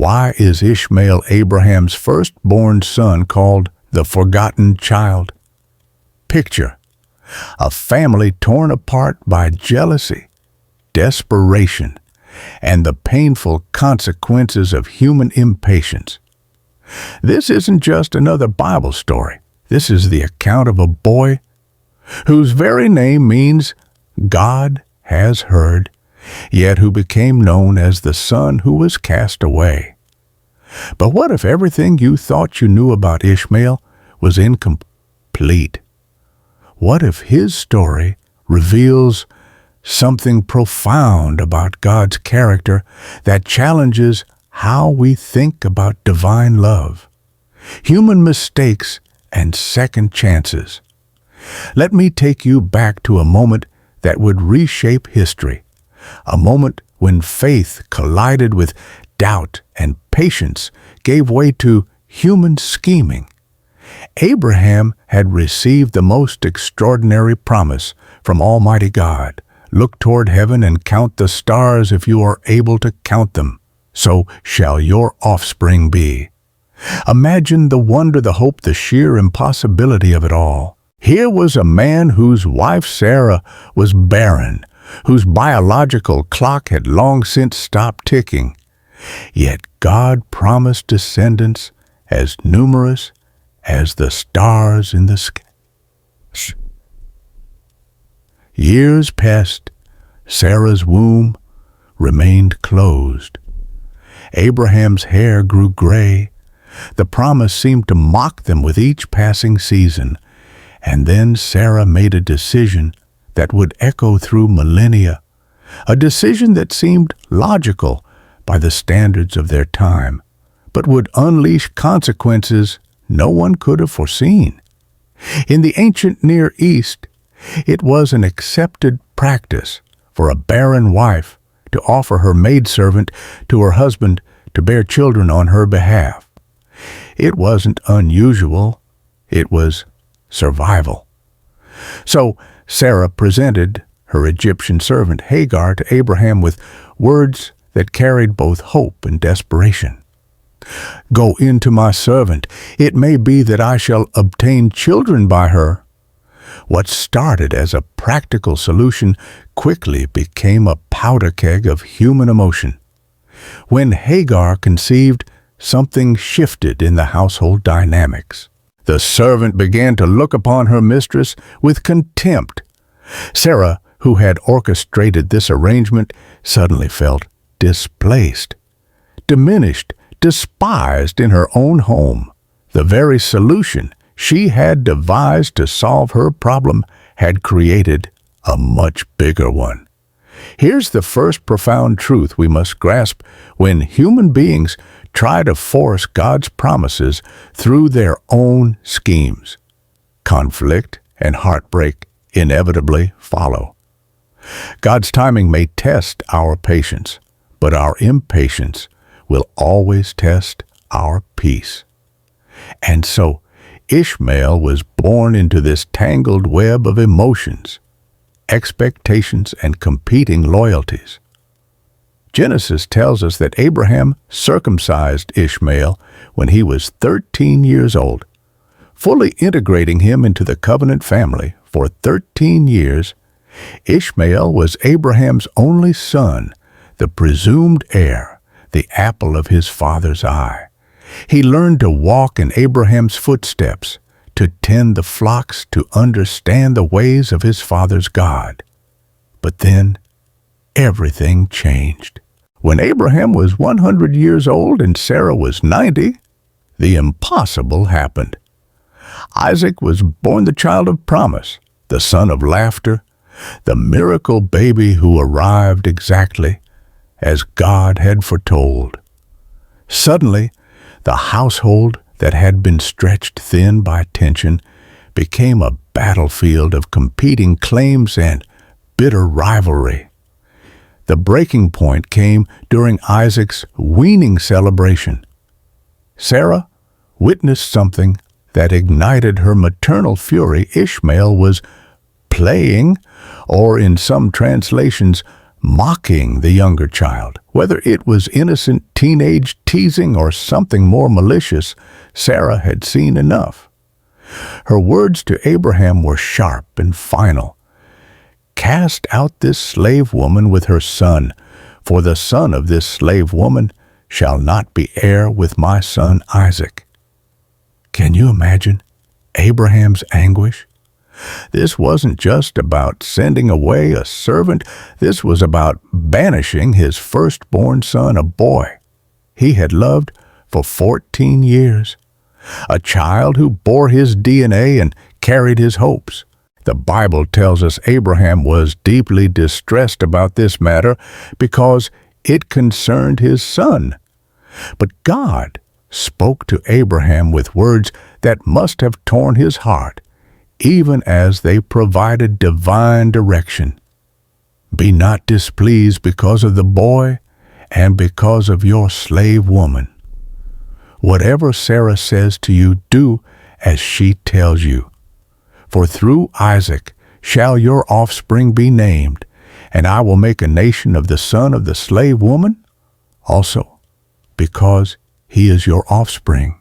Why is Ishmael Abraham's firstborn son called the forgotten child? Picture a family torn apart by jealousy, desperation, and the painful consequences of human impatience. This isn't just another Bible story. This is the account of a boy whose very name means God has heard, yet who became known as the son who was cast away. But what if everything you thought you knew about Ishmael was incomplete? What if his story reveals something profound about God's character that challenges how we think about divine love, human mistakes, and second chances? Let me take you back to a moment that would reshape history, a moment when faith collided with doubt and patience gave way to human scheming. Abraham had received the most extraordinary promise from Almighty God. Look toward heaven and count the stars if you are able to count them. So shall your offspring be. Imagine the wonder, the hope, the sheer impossibility of it all. Here was a man whose wife Sarah was barren, whose biological clock had long since stopped ticking. Yet God promised descendants as numerous as the stars in the sky. Years passed. Sarah's womb remained closed. Abraham's hair grew gray. The promise seemed to mock them with each passing season. And then Sarah made a decision that would echo through millennia, a decision that seemed logical by the standards of their time, but would unleash consequences no one could have foreseen. In the ancient Near East, it was an accepted practice for a barren wife to offer her maidservant to her husband to bear children on her behalf. It wasn't unusual, it was survival. So Sarah presented her Egyptian servant Hagar to Abraham with words that carried both hope and desperation. "Go in to my servant. It may be that I shall obtain children by her." What started as a practical solution quickly became a powder keg of human emotion. When Hagar conceived, something shifted in the household dynamics. The servant began to look upon her mistress with contempt. Sarah, who had orchestrated this arrangement, suddenly felt displaced, diminished, despised in her own home. The very solution she had devised to solve her problem had created a much bigger one. Here's the first profound truth we must grasp when human beings try to force God's promises through their own schemes. Conflict and heartbreak inevitably follow. God's timing may test our patience, but our impatience will always test our peace. And so, Ishmael was born into this tangled web of emotions, expectations, and competing loyalties. Genesis tells us that Abraham circumcised Ishmael when he was 13 years old, fully integrating him into the covenant family. For 13 years, Ishmael was Abraham's only son, the presumed heir, the apple of his father's eye. He learned to walk in Abraham's footsteps, to tend the flocks, to understand the ways of his father's God. But then, everything changed. When Abraham was 100 years old and Sarah was 90, the impossible happened. Isaac was born the child of promise, the son of laughter, the miracle baby who arrived exactly as God had foretold. Suddenly, the household that had been stretched thin by tension became a battlefield of competing claims and bitter rivalry. The breaking point came during Isaac's weaning celebration. Sarah witnessed something that ignited her maternal fury. Ishmael was playing, or in some translations, mocking the younger child. Whether it was innocent teenage teasing or something more malicious, Sarah had seen enough. Her words to Abraham were sharp and final. "Cast out this slave woman with her son, for the son of this slave woman shall not be heir with my son Isaac." Can you imagine Abraham's anguish? This wasn't just about sending away a servant. This was about banishing his firstborn son, a boy he had loved for 14 years, a child who bore his DNA and carried his hopes. The Bible tells us Abraham was deeply distressed about this matter because it concerned his son. But God spoke to Abraham with words that must have torn his heart, even as they provided divine direction. "Be not displeased because of the boy and because of your slave woman. Whatever Sarah says to you, do as she tells you. For through Isaac shall your offspring be named, and I will make a nation of the son of the slave woman, also because he is your offspring."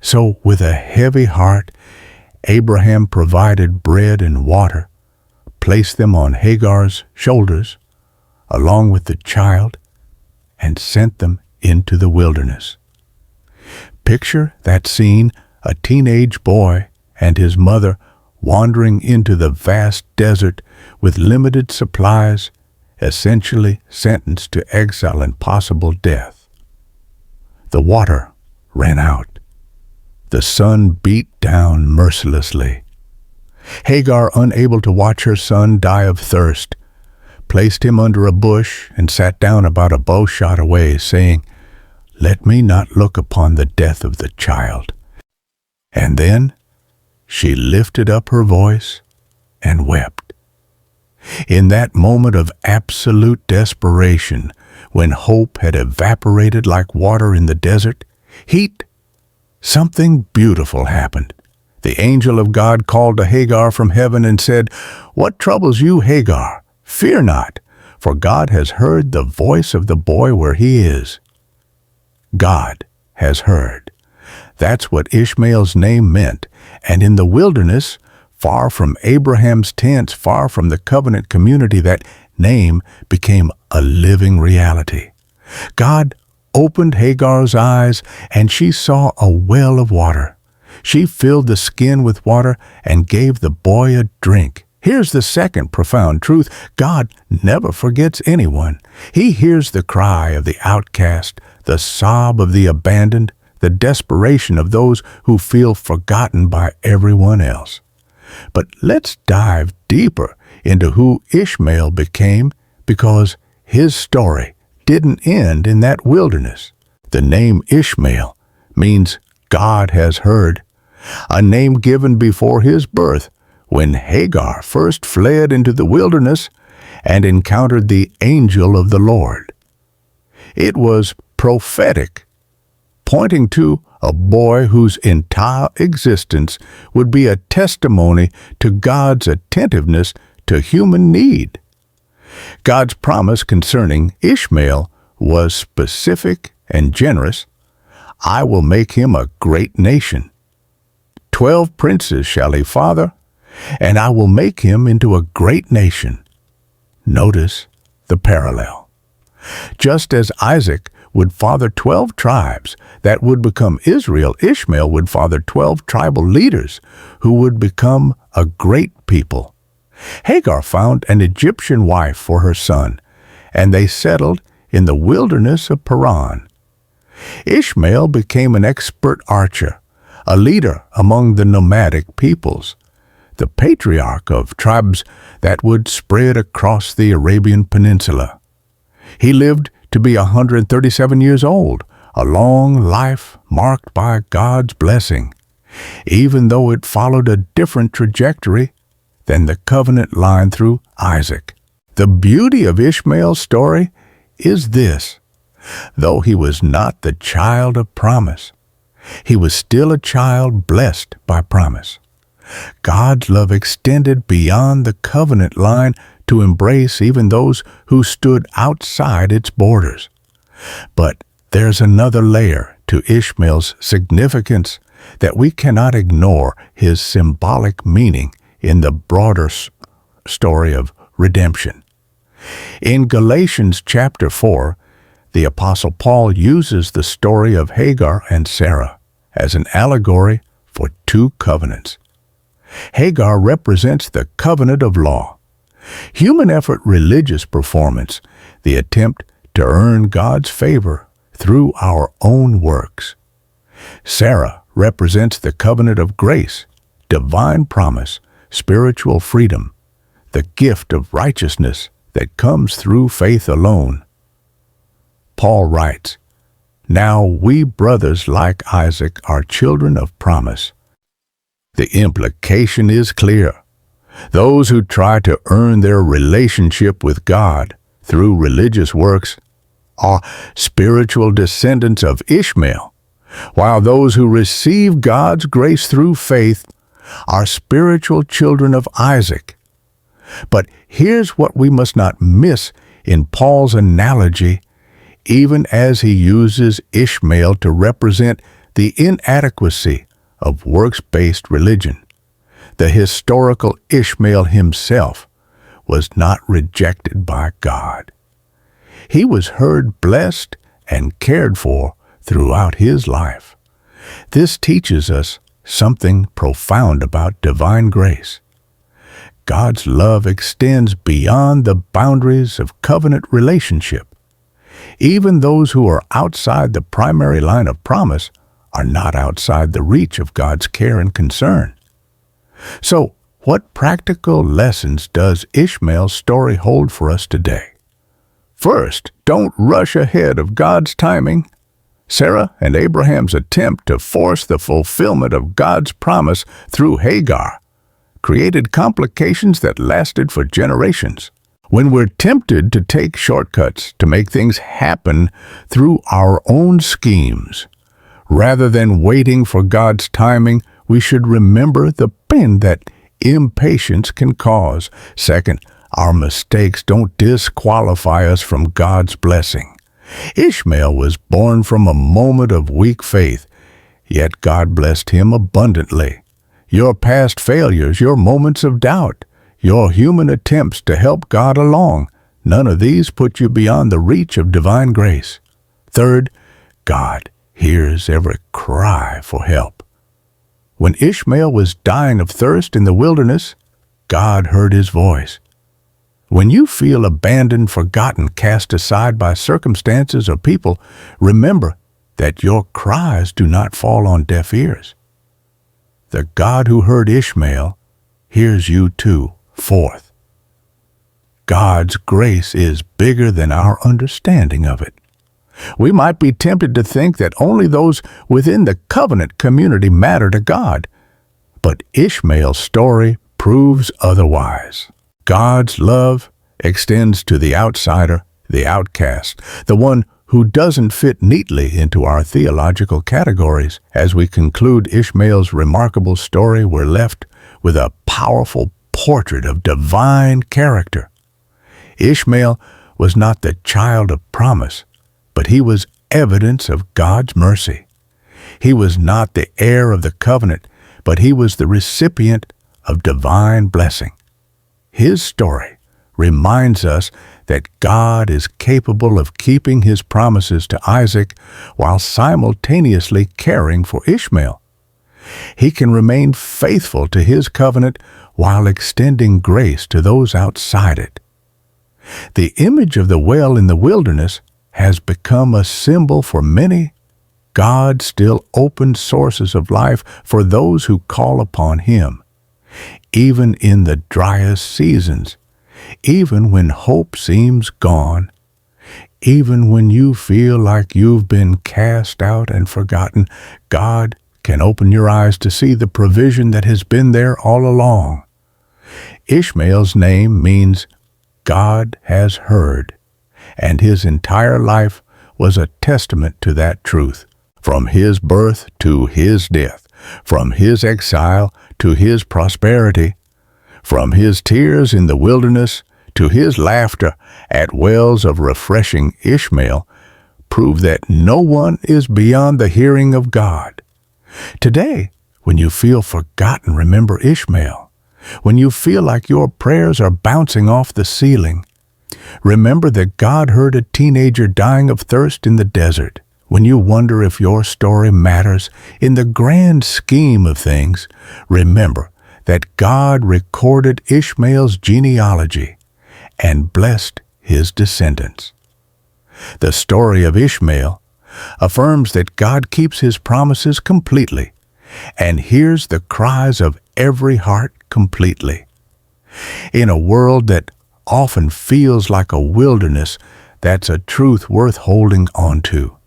So with a heavy heart, Abraham provided bread and water, placed them on Hagar's shoulders, along with the child, and sent them into the wilderness. Picture that scene, a teenage boy and his mother wandering into the vast desert with limited supplies, essentially sentenced to exile and possible death. The water ran out. The sun beat down mercilessly. Hagar, unable to watch her son die of thirst, placed him under a bush and sat down about a bowshot away, saying, "Let me not look upon the death of the child." And then she lifted up her voice and wept. In that moment of absolute desperation, when hope had evaporated like water in the desert, something beautiful happened. The angel of God called to Hagar from heaven and said, "What troubles you, Hagar? Fear not, for God has heard the voice of the boy where he is." God has heard. That's what Ishmael's name meant. And in the wilderness, far from Abraham's tents, far from the covenant community, that name became a living reality. God opened Hagar's eyes, and she saw a well of water. She filled the skin with water and gave the boy a drink. Here's the second profound truth. God never forgets anyone. He hears the cry of the outcast, the sob of the abandoned, the desperation of those who feel forgotten by everyone else. But let's dive deeper into who Ishmael became, because his story didn't end in that wilderness. The name Ishmael means God has heard, a name given before his birth when Hagar first fled into the wilderness and encountered the angel of the Lord. It was prophetic, pointing to a boy whose entire existence would be a testimony to God's attentiveness to human need. God's promise concerning Ishmael was specific and generous. "I will make him a great nation. 12 princes shall he father, and I will make him into a great nation." Notice the parallel. Just as Isaac would father 12 tribes that would become Israel, Ishmael would father 12 tribal leaders who would become a great people. Hagar found an Egyptian wife for her son, and they settled in the wilderness of Paran. Ishmael became an expert archer, a leader among the nomadic peoples, the patriarch of tribes that would spread across the Arabian Peninsula. He lived to be 137 years old, a long life marked by God's blessing, even though it followed a different trajectory than the covenant line through Isaac. The beauty of Ishmael's story is this: though he was not the child of promise, he was still a child blessed by promise. God's love extended beyond the covenant line to embrace even those who stood outside its borders. But there's another layer to Ishmael's significance that we cannot ignore: his symbolic meaning in the broader story of redemption. In Galatians chapter 4, the Apostle Paul uses the story of Hagar and Sarah as an allegory for two covenants. Hagar represents the covenant of law, human effort, religious performance, the attempt to earn God's favor through our own works. Sarah represents the covenant of grace, divine promise, spiritual freedom, the gift of righteousness that comes through faith alone. Paul writes, "Now we brothers like Isaac are children of promise." The implication is clear. Those who try to earn their relationship with God through religious works are spiritual descendants of Ishmael, while those who receive God's grace through faith are spiritual children of Isaac. But here's what we must not miss in Paul's analogy, even as he uses Ishmael to represent the inadequacy of works-based religion. The historical Ishmael himself was not rejected by God. He was heard, blessed, and cared for throughout his life. This teaches us something profound about divine grace. God's love extends beyond the boundaries of covenant relationship. Even those who are outside the primary line of promise are not outside the reach of God's care and concern. So, what practical lessons does Ishmael's story hold for us today? First, don't rush ahead of God's timing. Sarah and Abraham's attempt to force the fulfillment of God's promise through Hagar created complications that lasted for generations. When we're tempted to take shortcuts to make things happen through our own schemes, rather than waiting for God's timing, we should remember the pain that impatience can cause. Second, our mistakes don't disqualify us from God's blessing. Ishmael was born from a moment of weak faith, yet God blessed him abundantly. Your past failures, your moments of doubt, your human attempts to help God along, none of these put you beyond the reach of divine grace. Third, God hears every cry for help. When Ishmael was dying of thirst in the wilderness, God heard his voice. When you feel abandoned, forgotten, cast aside by circumstances or people, remember that your cries do not fall on deaf ears. The God who heard Ishmael hears you too. Fourth, God's grace is bigger than our understanding of it. We might be tempted to think that only those within the covenant community matter to God, but Ishmael's story proves otherwise. God's love extends to the outsider, the outcast, the one who doesn't fit neatly into our theological categories. As we conclude Ishmael's remarkable story, we're left with a powerful portrait of divine character. Ishmael was not the child of promise, but he was evidence of God's mercy. He was not the heir of the covenant, but he was the recipient of divine blessing. His story reminds us that God is capable of keeping his promises to Isaac while simultaneously caring for Ishmael. He can remain faithful to his covenant while extending grace to those outside it. The image of the well in the wilderness has become a symbol for many. God still opens sources of life for those who call upon him, even in the driest seasons, even when hope seems gone, even when you feel like you've been cast out and forgotten. God can open your eyes to see the provision that has been there all along. Ishmael's name means God has heard, and his entire life was a testament to that truth. From his birth to his death, from his exile to his prosperity, from his tears in the wilderness to to his laughter at wells of refreshing Ishmael prove that no one is beyond the hearing of God. Today, when you feel forgotten, remember Ishmael. When you feel like your prayers are bouncing off the ceiling, remember that God heard a teenager dying of thirst in the desert. When you wonder if your story matters in the grand scheme of things, remember that God recorded Ishmael's genealogy and blessed his descendants. The story of Ishmael affirms that God keeps his promises completely and hears the cries of every heart completely. In a world that often feels like a wilderness, that's a truth worth holding on to.